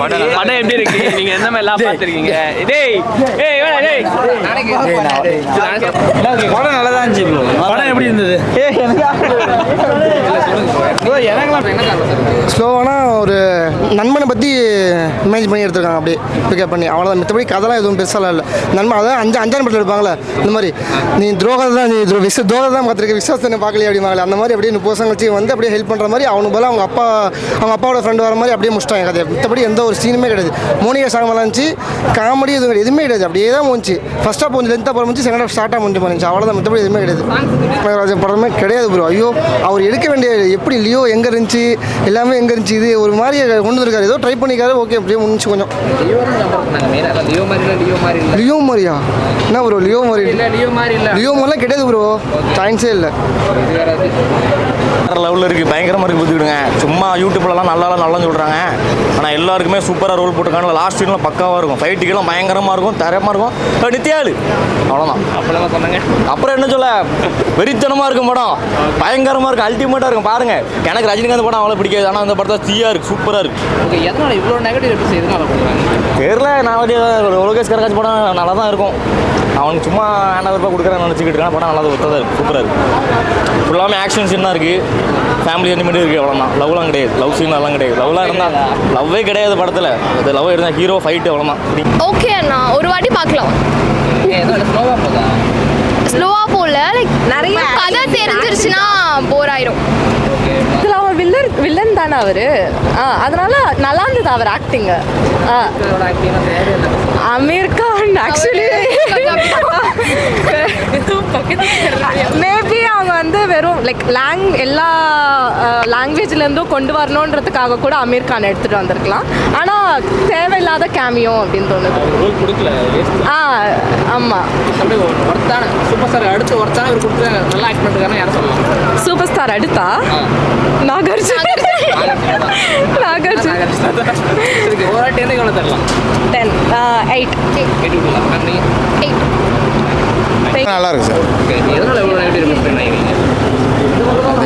படம் எப்படி இருக்கு? நீங்க எந்த மாதிரி எல்லாம் பாத்துருக்கீங்க? டேய் ஏய் வேணா டேய் படம் நல்லா தான் இருந்துச்சு ப்ரோ. படம் எப்படி இருந்தது? ஸ்லோவானா ஒரு நண்பனை பற்றி இமேஜ் பண்ணி எடுத்துருக்காங்க, அப்படியே பிக்கப் பண்ணி, அவ்வளோதான். மற்றபடி கதைலாம் எதுவும் பெருசாலாம் இல்லை. நண்பன் அதான் அஞ்சாம் படத்தில் எடுப்பாங்களே இந்த மாதிரி, நீ துரோகம் தான், நீ துரோகம் தான் பார்த்துருக்க, விசுவாசத்தை பார்க்கலையே அப்படிமாங்களே, அந்த மாதிரி அப்படியே 30 வருஷம் கழிச்சு வந்து அப்படியே ஹெல்ப் பண்ணுற மாதிரி, அவனுக்கு போல அவங்க அப்பாவோட ஃப்ரெண்டு வர மாதிரி அப்படியே முடிச்சிட்டாங்க கதையை. மற்றபடி எந்த ஒரு சீனுமே கிடையாது. மோனிகா சாங் நல்லா இருந்துச்சு, காமெடி எதுவும் கிடையாது, எதுவுமே கிடையாது. அப்படியே தான் முடிச்சு. ஃபர்ஸ்ட் ஹாஃப் கொஞ்சம் லென்த்தாக போகிற முடிச்சு, செகண்ட் ஹாஃப் ஸ்டார்ட்டாக முடிஞ்சு போனிச்சு, அவ்வளோதான். மற்றபடி எதுவுமே கிடையாது. ராஜன் படமே கிடையாது ப்ரோ. ஐயோ, அவர் எடுக்க வேண்டிய எப்படி லியோ எங்கே இருந்துச்சு, எல்லாமே எங்கே இருந்துச்சு, இது ஒரு மாதிரி கொண்டு வந்துருக்காரு. ஏதோ ட்ரை பண்ணிக்காரு, ஓகே அப்படியே முடிஞ்சு கொஞ்சம். லியோ மாதிரியா? என்ன ப்ரோ லியோ மாதிரி? லியோ மாதிரிலாம் கிடையாது ப்ரோ, சான்ஸே இல்லை. லெவலில் இருக்குது, பயங்கரமாக இருக்குது. புரிஞ்சுக்கிடுங்க, சும்மா யூடியூப்லலாம் நல்லா சொல்கிறாங்க, ஆனால் எல்லாருக்குமே சூப்பராக ரோல் போட்டுருக்காங்க. லாஸ்ட் சீன்லாம் பக்காவாக இருக்கும், ஃபைட்டுக்கெல்லாம் பயங்கரமாக இருக்கும், தரமாக இருக்கும். நித்யாலு அவ்வளோதான். அப்போலாம் சொன்னாங்க. அப்புறம் என்ன சொல்ல, வெறித்தனமாக இருக்கும் படம், பயங்கரமாக இருக்கும், அல்டிமேட்டாக இருக்கும். பாருங்கள், எனக்கு ரஜினிகாந்த் படம் அவ்வளோ பிடிக்காது, ஆனால் அந்த படத்தை தீயாக இருக்குது, சூப்பராக இருக்குது. ஓகே, எதனால் இவ்வளோ நெகட்டிவ் எப்படி செய்யுதுன்னு தெரியல. நான் லோகேஷ் கனகராஜ் படம் நல்லா தான் இருக்கும், அவனுக்கு சும்மா ஆண்டவர்பா கொடுக்குறான்னு நினச்சிக்கிட்டு இருக்கான். படம் நல்லா தான் ஒத்ததாக இருக்குது, சூப்பராக இருக்குது. ஃபுல்லாமே ஆக்ஷன் சீனாக இருக்குது, ஃபேமிலி சென்டிமெண்ட் இருக்குது, அவ்வளோதான். லவ்லாம் கிடையாது, லவ் சீன் எல்லாம் கிடையாது. லவ்லாம் இருந்தால் லவ்வே கிடையாது படத்தில், அது லவ் இருந்தால் ஹீரோ ஃபைட்டு, அவ்வளோதான். ஓகே அண்ணா, ஒரு வாட்டி பார்க்கலாம். ஸ்லோவா போல, லைக் நிறைய கதை தெரிஞ்சிருச்சுன்னா போர் ஆயிரும். இதில் அவன் வில்லன் தானே அவரு, அதனால நல்லா இருந்தது அவர் acting. Aamir Khan actually maybe அவங்க வந்து வெறும் லைக் எல்லா லாங்குவேஜ்லேருந்தும் கொண்டு வரணுன்றதுக்காக கூட அமீர் கான் எடுத்துகிட்டு வந்திருக்கலாம். ஆனால் தேவையில்லாத கேமியோ அப்படின்னு தோணுது. ஆமாம். சூப்பர் ஸ்டார் அடுத்து ஒருத்தான ஒரு கொடுத்து நல்லா ஆக்ட் பண்ணிருக்காங்க, யாரும் சொல்லலாம். சூப்பர் ஸ்டார் அடுத்தா நாகார்ஜுன. ஒரு வாட்டி எவ்வளோ தரலாம்? 10 8 நல்லா இருக்கு சார். எதனால எவ்வளோ நெகட்டிவ்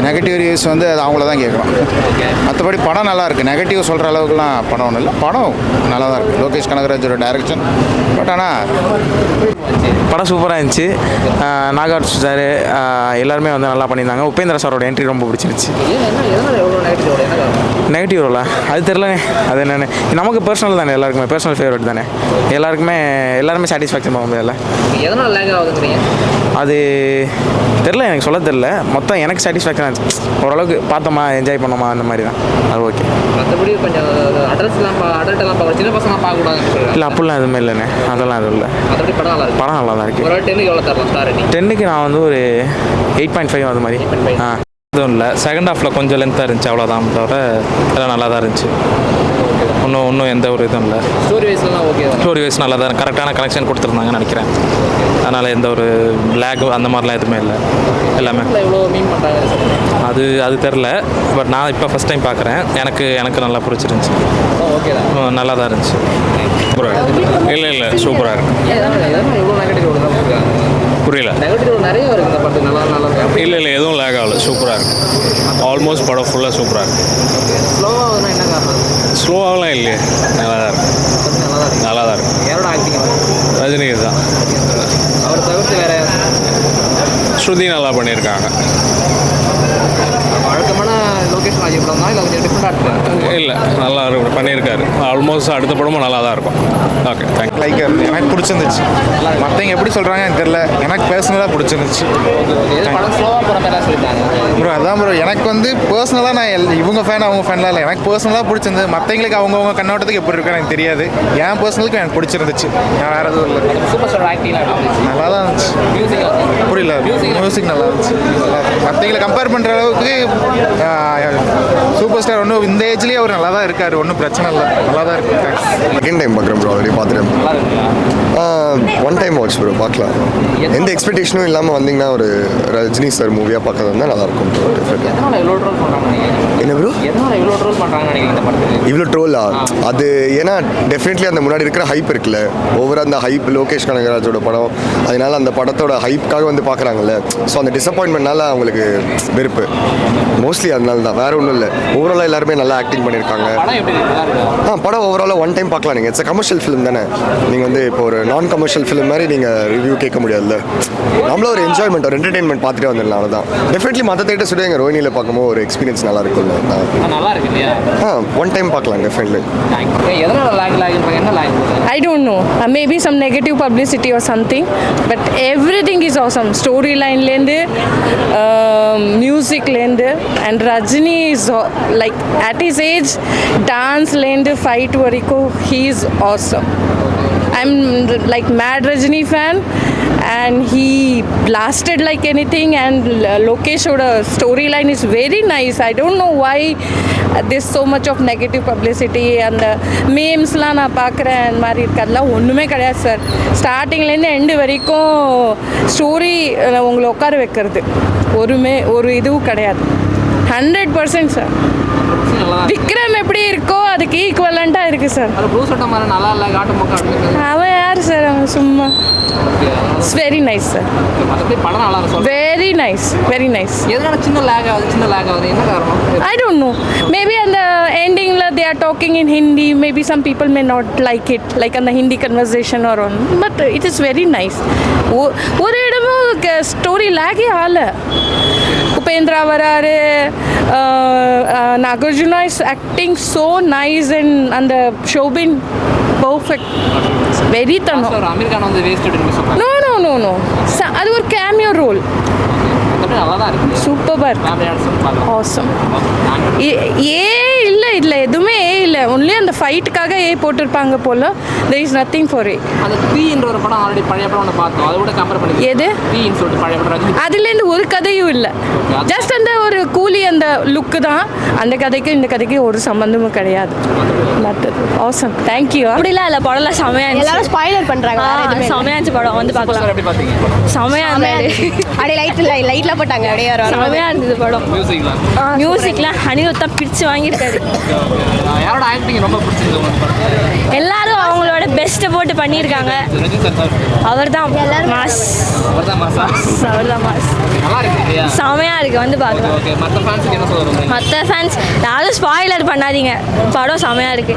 நெகட்டிவ் ரிவ்யூஸ் வந்து அது அவங்கள தான் கேட்குறோம். மற்றபடி படம் நல்லா இருக்குது, நெகட்டிவ் சொல்கிற அளவுக்குலாம் படம் ஒன்றும் இல்லை, படம் நல்லா தான் இருக்குது. லோகேஷ் கனகராஜோட டைரக்ஷன். பட் ஆனால் படம் சூப்பராக இருந்துச்சு. நாகார்ஜுன சார் எல்லாருமே வந்து நல்லா பண்ணியிருந்தாங்க. உபேந்திர சாரோட என்ட்ரி ரொம்ப பிடிச்சிருந்துச்சு. நெகட்டிவ் ரோலா அது தெரிலங்க, அது என்னென்னு நமக்கு பர்சனல் தானே, எல்லாருக்குமே பர்சனல் ஃபேவரட் தானே, எல்லாருமே சாட்டிஸ்ஃபேக்ஷன் பண்ண முடியல. எதனால் லேக் ஆகுதுங்கிறீங்க? அது தெரில, எனக்கு சொல்ல தெரில. மொத்தம் எனக்கு சாட்டிஸ்ஃபேக்ஷன் ஆச்சு, ஓரளவுக்கு பார்த்தோமா, என்ஜாய் பண்ணோமா, அந்த மாதிரி தான். அது ஓகே. மற்றபடி கொஞ்சம் அடல்ட்லாம் பார்க்க, சின்ன பசங்களாம் பார்க்கக்கூடாது. இல்லை அப்படிலாம் எதுவுமே இல்லைண்ணே, அதெல்லாம் எதுவும் இல்லை. மற்றபடி படம் நல்லா இருக்கு. படம் நல்லா தான் இருக்குது. ஒரு 10க்கு எவ்வளோ தரலாம் ஸ்டார்? 10க்கு நான் வந்து ஒரு 8.5 அது மாதிரி. எதுவும் இல்லை, செகண்ட் ஹாஃபில் கொஞ்சம் லென்த்தாக இருந்துச்சு, அவ்வளோதான். தவிர எல்லாம் நல்லா தான் இருந்துச்சு. இன்னும் எந்த ஒரு இதுவும் இல்லை. ஸ்டோரி வைஸ்லாம் ஓகே, ஸ்டோரி வைஸ் நல்லா தான், கரெக்டான கனெக்ஷன் கொடுத்துருந்தாங்கன்னு நினைக்கிறேன். அதனால் எந்த ஒரு லேக் அந்த மாதிரிலாம் எதுவுமே இல்லை. எல்லாமே எவ்வளோ மீன் பண்ணுறாங்க அது தெரில. பட் நான் இப்போ ஃபஸ்ட் டைம் பார்க்குறேன், எனக்கு நல்லா பிடிச்சிருந்துச்சி. ஓகே தான், நல்லா தான் இருந்துச்சு. இல்லை சூப்பராக இருக்குது. எவ்வளோ நெகட்டிவ் புரியல. நெகட்டிவ் நிறைய இருக்குது இந்த படத்துக்கு. நல்லா இல்லை எதுவும் லேக் ஆகலை, சூப்பராக இருக்குது. ஆல்மோஸ்ட் படம் ஃபுல்லாக சூப்பராக இருக்குது. ஸ்லோவாக என்ன காரணம்? ஸ்லோவாகலாம் இல்லையே, நல்லா தான் இருக்குது. நல்லா தான் இருக்குது. யாரோட ஆக்டிங்? ரஜினிகாந்த் தான். அவர் தவிர்த்து வேற ஸ்ருதி நல்லா பண்ணியிருக்காங்க. வழக்கமான லோகேஷ் ராஜ் படம் தான், இல்லை கொஞ்சம் டிஃப்ரெண்டாக இருக்குது? இல்லை நல்லா பண்ணியிருக்காரு. ஆல்மோஸ்ட் அடுத்த படமும் நல்லா தான் இருக்கும். Okay, thank you. லைக் எனக்கு பிடிச்சிருந்துச்சு. மற்றவங்க எப்படி சொல்கிறாங்கன்னு தெரில, எனக்கு பர்சனலாக பிடிச்சிருந்துச்சு. படம் ஸ்லோவாக போகிற மாதிரி சொல்லிட்டாங்க ப்ரோ. அதான் ப்ரோ, எனக்கு வந்து பர்சனலாக நான் இவங்க ஃபேன் அவங்க ஃபேன்லாம் இல்லை, எனக்கு பர்சனலாக பிடிச்சிருந்தது. மற்றவங்களுக்கு அவங்கவுங்க கண்ணோட்டத்துக்கு எப்படி இருக்குன்னு எனக்கு தெரியாது. என் பர்சனலுக்கு எனக்கு பிடிச்சிருந்துச்சு, நான் வேறு எதுவும் இல்லை. சூப்பர் ஸ்டார் ஆக்டிங்லாம் நல்லா தான் இருந்துச்சு. புரியல, மியூசிக் நல்லா இருந்துச்சு. மற்றவங்களை கம்பேர் பண்ணுற அளவுக்கு சூப்பர் ஸ்டார் ஒன்றும் இந்த ஏஜ்லேயே அவர் நல்லா தான் இருக்கார், ஒன்றும் பிரச்சனை இல்லை, நல்லா தான் இருக்கு. செகண்ட் டைம் பார்க்குறேன் ப்ரோ, ஆல்ரெடி பார்த்துட்டேன். ஒன் டைம் வாட்ச் ப்ரோ, பார்க்கலாம். எந்த எக்ஸ்பெக்டேஷனும் இல்லாமல் வந்தீங்கன்னா ஒரு ரஜினி சார் மூவியாக பார்க்கறது இருந்தால் நல்லாயிருக்கும் ப்ரோ. டெஃபினட்டாக என்ன ப்ரோ எதனால இவ்வளோ ட்ரோல் பண்ணுறாங்கன்னு நினைக்கிறீங்க இந்த படத்துக்கு? இவ்வளோ ட்ரோலா? அது ஏன்னா டெஃபினெட்லி அந்த முன்னாடி இருக்கிற ஹைப் இருக்குல்ல, ஓவராக அந்த ஹைப் லோகேஷ் கனகராஜோட படம், அதனால அந்த படத்தோட ஹைப்காக வந்து பார்க்குறாங்கல்ல. ஸோ அந்த டிசப்பாயின்மெண்ட்னால அவங்களுக்கு வெறுப்பு மோஸ்ட்லி அதனால தான், வேற ஒன்றும் இல்லை. ஓவராலாக எல்லாருமே நல்லா ஆக்டிங் பண்ணியிருக்காங்க. படம் எப்படி இருக்கு? நல்லா இருக்கா? படம் ஓவராலாக ஒன் டைம் பார்க்கலாம் நீங்கள். இட்ஸ் கமர்ஷியல் ஃபிலிம் தானே, நீங்கள் வந்து இப்போ ஒரு நான் கமர்ஷியல் ஃபிலிம் மாதிரி நீங்கள் ரிவ்யூ கேட்க முடியாதுல்ல. நம்மளும் ஒரு என்ஜாய்மெண்ட், ஒரு என்டர்டெயின்மெண்ட் பார்த்துட்டே வந்துடலாம், அவ்வளோதான். டெஃபினெட்லி மற்ற தேட்டர்ஸ் விட எங்கள் ரோஹினியில் பார்க்கும்போது ஒரு எக்ஸ்பீரியன்ஸ் நல்லா இருக்கும்ல. நல்லா இருக்கு இல்லையா? ஒன் டைம் பார்க்கலாம் டெஃபினெட்லி. எதனால லாக்ன்றாங்க? என்ன lock? I don't know. Maybe some negative publicity or something. But everything is awesome. Storyline lende, music lende, and Rajini is like at his age, dance lende, fight variko, he is awesome. I'm like mad Rajini fan, and he blasted like anything. And Lokesh oda storyline is very nice. I don't know why there's so much of negative publicity and memes la na paakren and mari irukadla onnume kadiyad sir. Starting la irundhu end varaikum story ungala ukkara vekkiradhu oru idu kadiyad. 100% sir. Vikram எப்படி இருக்கோ அதுக்கு ஈக்குவலண்டா இருக்கு sir. அது blue சட்டை மாதிரி நல்லா இல்லை, காட்டு மொக்க. அவன் யார் சார்? அவன் சும்மா. It's very nice sir. மற்றபடி படம் நல்லா இருக்கும். Very nice, very nice. எதனால சின்ன லேக் ஆகுது? என்ன காரணம்? I don't know. Maybe on the ending they are talking in Hindi. Maybe some people may not like it, like on the Hindi conversation or on. But it is very nice. ஒரு இடமும் story லேகே ஆகல. உபேந்திரா வராரு, Nagarjuna is acting so nice, and அந்த Soubin perfect. Very தனம். அமீர் கான் வந்து waste miss பண்ணாங்க. No no no no, அது ஒரு கேமியோ ரோல். நல்லா தான் இருக்கு. Super, awesome. இல்லை இல்லை எதுவுமே இல்லை, ஒன்லி அந்த ஃபைட்டுக்காக போட்டிருப்பாங்க போல. there is nothing for it. அந்த தீன்ற ஒரு படம் ஆல்ரெடி பழைய படம் ஒன்று பார்த்தோம், அதை கூட கம்பேர் பண்ணி. எது தீன்னு சொல்லிட்டு பழைய படம்? அதுலேருந்து ஒரு கதையும் இல்லை, ஜஸ்ட் அந்த ஒரு கூலி அந்த லுக்கு தான். அந்த கதைக்கும் இந்த கதைக்கும் ஒரு சம்மந்தமும் கிடையாது. Awesome, thank you. அப்படிலாம் இல்லை, படம்லாம் செமையா இருந்துச்சு. எல்லாரும் ஸ்பாயிலர் பண்றாங்க. செமையா இருந்துச்சு படம், வந்து பார்க்கலாம். எப்படி பார்த்தீங்க? செமையா இருந்துச்சு. அப்படியே லைட்ல போட்டாங்க, அப்படியே செமையா இருந்தது படம். மியூசிக்லாம் அனிருத் தான் பிடிச்சு வாங்கியிருக்காரு. யாரோட ஆக்டிங் ரொம்ப பிடிச்சிருக்கு உங்களுக்கு? எல்லாரும் அவங்களோட பெஸ்ட்டை போட்டு பண்ணியிருக்காங்க. அவர் தான் மாஸ். நல்லா இருக்கு இல்லையா? செமையா இருக்கு, வந்து பார்க்கலாம். ஓகே, மற்ற ஃபேன்ஸுக்கு என்ன சொல்லுவாங்க? மற்ற ஃபேன்ஸ் யாரும் ஸ்பாயிலர் பண்ணாதீங்க, படம் செமையா இருக்கு.